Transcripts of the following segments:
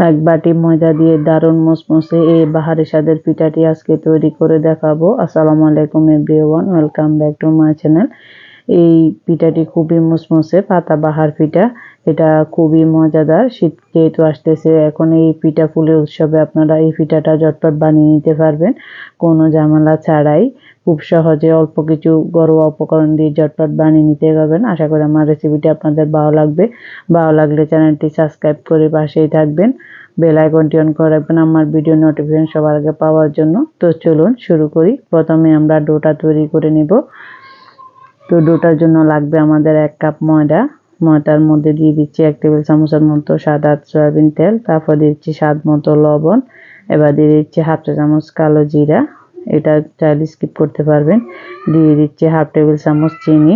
এক বাটি ময়দা দিয়ে দারুণ মুসমুসে এই বাহারি স্বাদের পিঠাটি আজকে তৈরি করে দেখাবো। আসসালামু আলাইকুম everyone, welcome back to my channel. এই পিঠাটি খুবই মুসমুসে পাতাবাহার পিঠা। এটা খুবই মজাদার। শীত যেহেতু আসতেছে, এখন এই পিঠা ফুলের উৎসবে আপনারা এই পিঠাটা ঝটপট বানিয়ে নিতে পারবেন কোনো ঝামেলা ছাড়াই। খুব সহজে অল্প কিছু ঘরোয়া উপকরণ দিয়ে ঝটপট বানিয়ে নিতে পারবেন। আশা করি আমার রেসিপিটি আপনাদের ভালো লাগবে। ভালো লাগলে চ্যানেলটি সাবস্ক্রাইব করে পাশেই থাকবেন, বেল আইকনটি অন করে রাখবেন আমার ভিডিও নোটিফিকেশন সবার আগে পাওয়ার জন্য। তো চলুন শুরু করি। প্রথমে আমরা ডোটা তৈরি করে নেব। তো ডোটার জন্য লাগবে আমাদের 1 কাপ ময়দা। ময়দার মধ্যে দিয়ে দিচ্ছি 1 টেবিল চামচের মতো সাদা সয়াবিন তেল, তারপর দিচ্ছি স্বাদ মতো লবণ, এবার দিয়ে দিচ্ছি 1/2 চা চামচ কালো জিরা, এটা চাইলে স্কিপ করতে পারবেন। দিয়ে দিচ্ছি 1/2 টেবিল চামচ চিনি।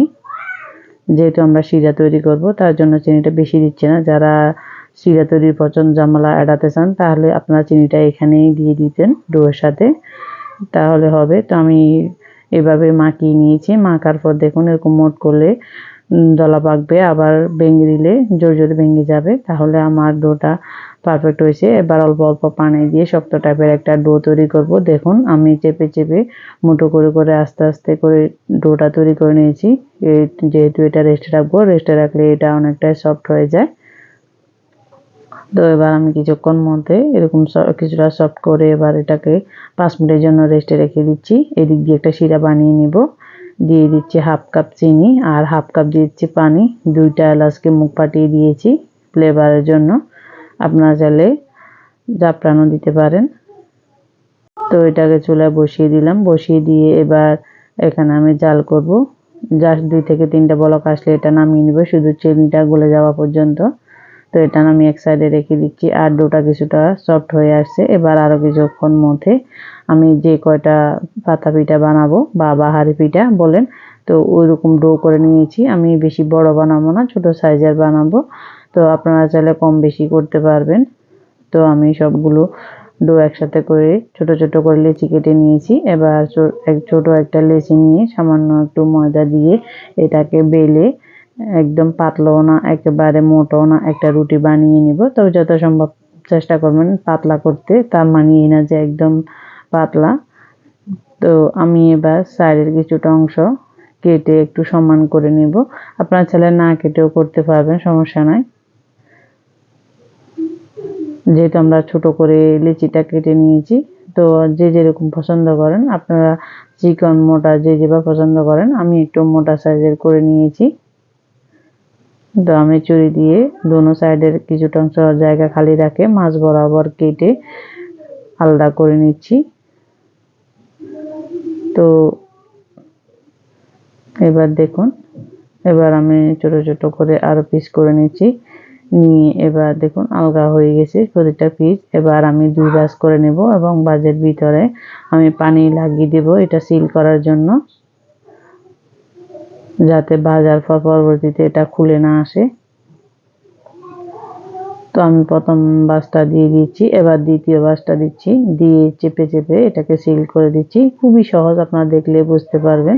যেহেতু আমরা শিরা তৈরি করব তার জন্য চিনিটা বেশি দিচ্ছি না। যারা শিরা তৈরির পছন্দ ঝামেলা এড়াতে চান তাহলে আপনারা চিনিটা এখানেই দিয়ে দিতেন ডোর সাথে, তাহলে হবে। তো আমি এভাবে মাখিয়ে নিয়েছি। মাখার পর দেখুন এরকম মোট করলে দলা পাকবে, আবার ভেঙে দিলে জোরে জোরে ভেঙে যাবে। তাহলে আমার ডোটা পারফেক্ট হয়েছে। এবার অল্প অল্প পানি দিয়ে শক্ত টাইপের একটা ডো তৈরি করব। দেখুন আমি চেপে চেপে মুঠো করে করে আস্তে আস্তে করে ডোটা তৈরি করে নিয়েছি। যেহেতু এটা রেস্টে রাখবো, রেস্টে রাখলে এটা অনেকটাই সফট হয়ে যায়। তো এবার আমি কিছুক্ষণ মধ্যে এরকম কিছুটা সফট করে এবার এটাকে 5 মিনিটের জন্য রেস্টে রেখে দিচ্ছি। এদিক দিয়ে একটা শিরা বানিয়ে নিব। দিয়ে দিচ্ছি 1/2 কাপ চিনি আর 1/2 কাপ দিয়ে দিচ্ছি পানি। 2টা এলাচকে মুখ ফাটিয়ে দিয়েছি ফ্লেভারের জন্য। আপনারা চাইলে জাফরানও দিতে পারেন। তো এটাকে চুলায় বসিয়ে দিলাম। বসিয়ে দিয়ে এবার এখানে আমি জাল করব। জাস্ট 2 থেকে 3টা বলক আসলে এটা নামিয়ে নেব, শুধু চিনিটা গলে যাওয়া পর্যন্ত। তো এটা আমি এক সাইডে রেখে দিচ্ছি। আর ডোটা কিছুটা সফট হয়ে আসছে। এবার আরও কিছুক্ষণ মধ্যে আমি যে কয়টা পাতা পিঠা বানাবো বা বাহারি পিঠা বলেন, তো ওইরকম ডো করে নিয়েছি। আমি বেশি বড় বানাবো না, ছোট সাইজের বানাবো। তো আপনারা চাইলে কম বেশি করতে পারবেন। তো আমি সবগুলো ডো একসাথে করে ছোট ছোট করে লেচি কেটে নিয়েছি। এবার ছোট একটা লেচি নিয়ে সামান্য একটু ময়দা দিয়ে এটাকে বেলে, একদম পাতলাও না একেবারে মোটাও না, একটা রুটি বানিয়ে নিব। তবে যত সম্ভব চেষ্টা করবেন পাতলা করতে, তার মানে এই না যে একদম পাতলা। তো আমি এবার সাইডের কিছুটা অংশ কেটে একটু সমান করে নেব। আপনারা চাইলে না কেটেও করতে পারবেন, সমস্যা নাই। যেহেতু আমরা ছোট করে লিচিটা কেটে নিয়েছি, তো যে যেরকম পছন্দ করেন আপনারা, চিকন মোটা যে যেভাবে পছন্দ করেন, আমি একটু মোটা সাইজের করে নিয়েছি। তো আমি ছুরি দিয়ে দোনো সাইডের কিছুটা অংশ জায়গা খালি রাখে মাঝ বরাবর কেটে আলাদা করে নিচ্ছি। তো এবার দেখুন, এবার আমি ছোট ছোট করে আরো পিস করে নিচ্ছি। নিয়ে এবার দেখুন আলগা হয়ে গেছে প্রতিটা পিস। এবার আমি 2 ভাঁজ করে নেব এবং ভাঁজের ভিতরে আমি পানি লাগিয়ে দেব, এটা সিল করার জন্য, যাতে ভাজার পর পরবর্তীতে এটা খুলে না আসে। তো আমি প্রথম ভাঁজটা দিয়ে দিচ্ছি, এবার দ্বিতীয় ভাঁজটা দিচ্ছি, দিয়ে চেপে চেপে এটাকে সিল করে দিচ্ছি। খুবই সহজ, আপনারা দেখলে বুঝতে পারবেন।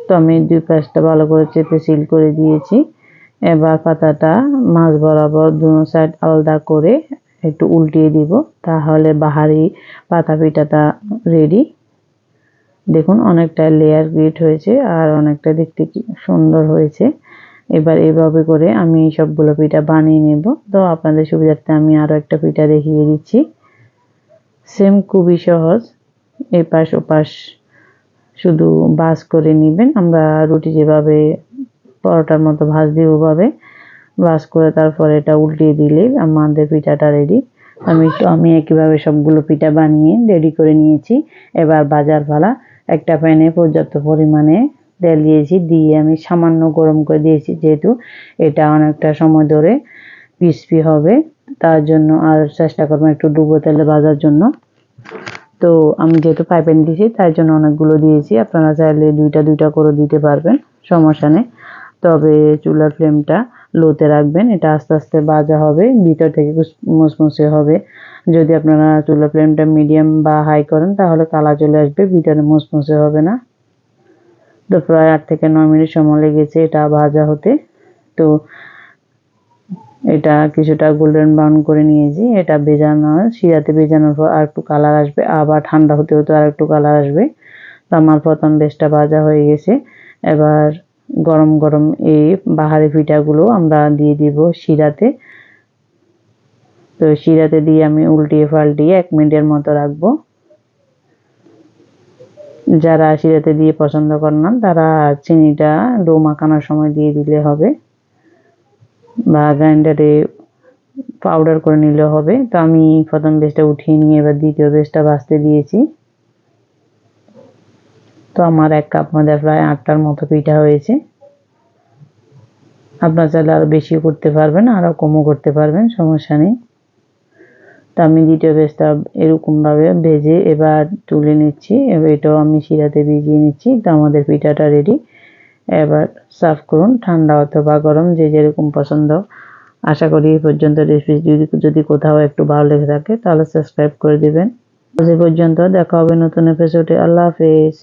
তো আমি 2 পাশটা ভালো করে চেপে সিল করে দিয়েছি। এবার পাতাটা মাঝ বরাবর দুনো সাইড আলাদা করে একটু উল্টিয়ে দিব, তাহলে বাহারি পাতা পিঠাটা রেডি। দেখুন অনেকটা লেয়ার ক্রিয়েট হয়েছে আর অনেকটা দেখতে কি সুন্দর হয়েছে। এবার এইভাবে করে আমি সবগুলো পিঠা বানিয়ে নেব। তো আপনাদের সুবিধার্থে আমি আরো একটা পিঠা দেখিয়ে দিচ্ছি। সেম খুবই সহজ। এই পাশ ও পাশ শুধু ভাঁজ করে নেবেন। আমরা রুটি যেভাবে পরোটার মতো ভাঁজ দিই ওভাবে ভাঁজ করে তারপর এটা উল্টিয়ে দিলে আমাদের পিঠাটা রেডি। আমি একইভাবে সবগুলো পিঠা বানিয়ে রেডি করে নিয়েছি। এবার ভাজার পালা। একটা প্যানে পর্যাপ্ত পরিমাণে তেল দিয়েছি, দিয়ে আমি সামান্য গরম করে দিয়েছি, যেহেতু এটা অনেকটা সময় ধরে ক্রিস্পি হবে, তার জন্য আর চেষ্টা করবো একটু ডুবো তেলে ভাজার জন্য। তো আমি যেহেতু ফ্রাই প্যান দিয়েছি তার জন্য অনেকগুলো দিয়েছি। আপনারা চাইলে দুইটা দুইটা করে দিতে পারবেন, সমস্যা নেই। তবে চুলার ফ্লেমটা লোতে রাখবেন, এটা আস্তে আস্তে ভাজা হবে, ভিতর থেকে মুসমুসে হবে। যদি আপনারা চুলার ফ্লেমটা মিডিয়াম বা হাই করেন তাহলে কালার চলে আসবে, ভিতরে মুসমুসে হবে না। তো প্রায় 8 থেকে 9 মিনিট সময় লেগেছে এটা ভাজা হতে। তো এটা কিছুটা গোল্ডেন ব্রাউন করে নিয়েছি। এটা ভেজানো, শিরাতে ভেজানোর পর আর একটু কালার আসবে, আবার ঠান্ডা হতে হতে আর একটু কালার আসবে। তো আমার প্রথম ব্যাচটা ভাজা হয়ে গেছে। এবার গরম গরম এই বাহারি পিঠাগুলো আমরা দিয়ে দিব শিরাতে। তো শিরাতে দিয়ে আমি উল্টিয়ে পাল্টিয়ে 1 মিনিটের মতো রাখবো। যারা শিরাতে দিয়ে পছন্দ করেন না তারা চিনিটা ডো মাখানোর সময় দিয়ে দিলে হবে, বা গ্রাইন্ডারে পাউডার করে নিলেও হবে। তো আমি প্রথম ব্যাচটা উঠিয়ে নিয়ে এবার দ্বিতীয় ব্যাচটা ভাজতে দিয়েছি। তো আমার 1 কাপ মধ্যে প্রায় 8টার মতো পিঠা হয়েছে। আপনার চাইলে আরো বেশি করতে পারবেন, আরো কমও করতে পারবেন, সমস্যা নেই। তো আমি দ্বিতীয় ব্যাচটা এরকম ভাবে ভেজে এবার তুলে নিচ্ছি। এবার এটাও আমি শিরাতে ভিজিয়ে নিচ্ছি। তো আমাদের পিঠাটা রেডি। এবার সার্ভ করুন, ঠান্ডা অথবা গরম, যে যেরকম পছন্দ। আশা করি এই পর্যন্ত রেসিপি যদি কোথাও একটু ভালো লেগে থাকে তাহলে সাবস্ক্রাইব করে দিবেন। আজ এ পর্যন্ত, দেখা হবে নতুন এপিসোডে। আল্লাহ হাফেজ।